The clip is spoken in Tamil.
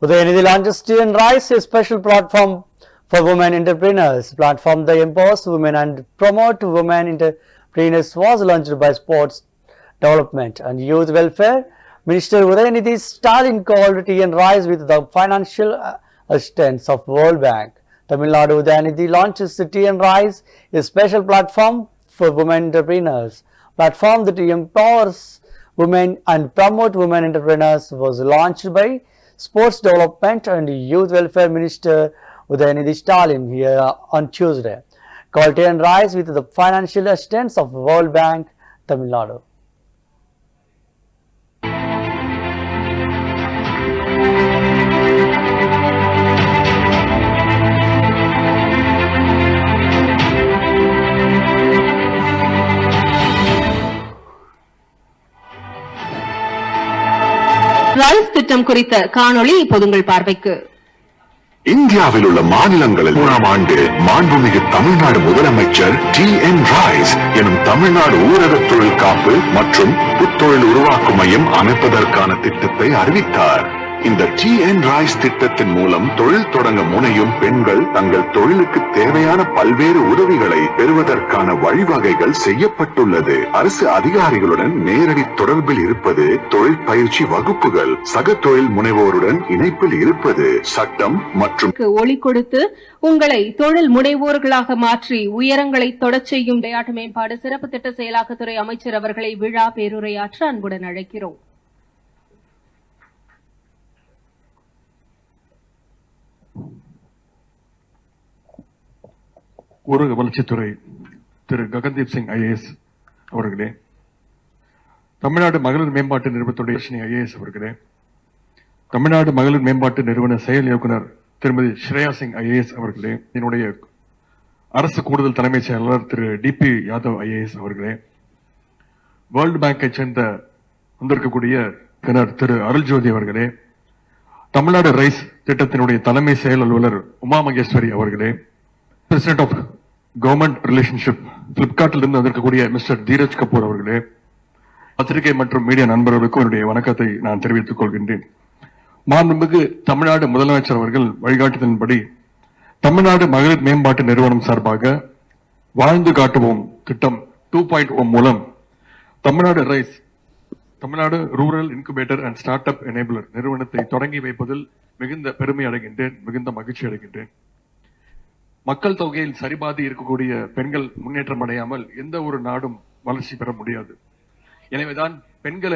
Udayanidhi launches Tea and Rise, a special platform for women entrepreneurs. The platform that empowers women and promote women entrepreneurs was launched by Sports Development and Youth Welfare Minister Udayanidhi Stalin called Tea and Rise with the financial assistance of World Bank. Tamil Nadu Udayanidhi launches the Tea and Rise, a special platform for women entrepreneurs. Platform that empowers women and promote women entrepreneurs was launched by Sports Development and Youth Welfare Minister Udayanidhi Stalin here on Tuesday. Called Tea and Rise with the financial assistance of World Bank, Tamil Nadu. Rice திட்டம் குறித்த காணொளி இப்போது உங்கள் பார்வைக்கு. இந்தியாவில் உள்ள மாநிலங்களில் 3ஆம் ஆண்டு மாண்புமிகு தமிழ்நாடு முதலமைச்சர் TN ரைஸ் எனும் தமிழ்நாடு ஊரக தொழில் காப்பு மற்றும் புத்தொழில் உருவாக்கும் மையம் அமைப்பதற்கான திட்டத்தை அறிவித்தார். இந்த TN ரைஸ் திட்டத்தின் மூலம் தொழில் தொடங்க முனையும் பெண்கள் தங்கள் தொழிலுக்கு தேவையான பல்வேறு உதவிகளை பெறுவதற்கான வழிவகைகள் செய்யப்பட்டுள்ளது. அரசு அதிகாரிகளுடன் நேரடி தொடர்பில் இருப்பது, தொழில் பயிற்சி வகுப்புகள், சக தொழில் முனைவோருடன் இணைப்பில் இருப்பது, சட்டம் மற்றும் ஒளி கொடுத்து உங்களை தொழில் முனைவோர்களாக மாற்றி உயரங்களை தொடச் செய்யும் விளையாட்டு மேம்பாடு சிறப்பு திட்ட செயலாக்கத்துறை அமைச்சர் அவர்களை விழா பேருரையாற்ற அன்புடன் அழைக்கிறோம். ஊரக வளர்ச்சித்துறை திரு ககன்தீப் சிங் IAS அவர்களே, தமிழ்நாடு மகளிர் மேம்பாட்டு நிறுவனத்துடைய IAS அவர்களே, தமிழ்நாடு மகளிர் மேம்பாட்டு நிறுவன செயல் இயக்குனர் திருமதி ஸ்ரேயா சிங் IAS அவர்களே, என்னுடைய அரசு கூடுதல் தலைமைச் செயலாளர் திரு DP யாதவ் IAS அவர்களே, வேர்ல்டு பேங்கை சேர்ந்த வந்திருக்கக்கூடிய திரு அருள்ஜோதி அவர்களே, தமிழ்நாடு ரைஸ் திட்டத்தினுடைய தலைமை செயல் அலுவலர் உமா மகேஸ்வரி அவர்களே, பிரசிடென்ட் ஆஃப் கவர்மெண்ட் ரிலேஷன்ஷிப் பிளிப்கார்ட்டில் இருந்து வந்திருக்கக்கூடிய மிஸ்டர் தீரஜ் கபூர் அவர்களே, பத்திரிகை மற்றும் மீடியா நண்பர்களுக்கும் என்னுடைய வணக்கத்தை நான் தெரிவித்துக் கொள்கின்றேன். மாண்புமிகு தமிழ்நாடு முதலமைச்சர் அவர்கள் வழிகாட்டுதலின்படி தமிழ்நாடு மகளிர் மேம்பாட்டு நிறுவனம் சார்பாக வாழ்ந்து காட்டுவோம் திட்டம் 2.0 மூலம் Tamil Nadu rice, Tamil Nadu rural incubator and start up enabler நிறுவனத்தை தொடங்கி வைப்பதில் மிகுந்த பெருமை அடைகின்றேன், மிகுந்த மகிழ்ச்சி அடைகின்றேன். மக்கள் தொகையில் சரிபாதி இருக்கக்கூடிய பெண்கள் முன்னேற்றம் அடையாமல் எந்த ஒரு நாடும் வளர்ச்சி பெற முடியாது. எனவேதான் பெண்களை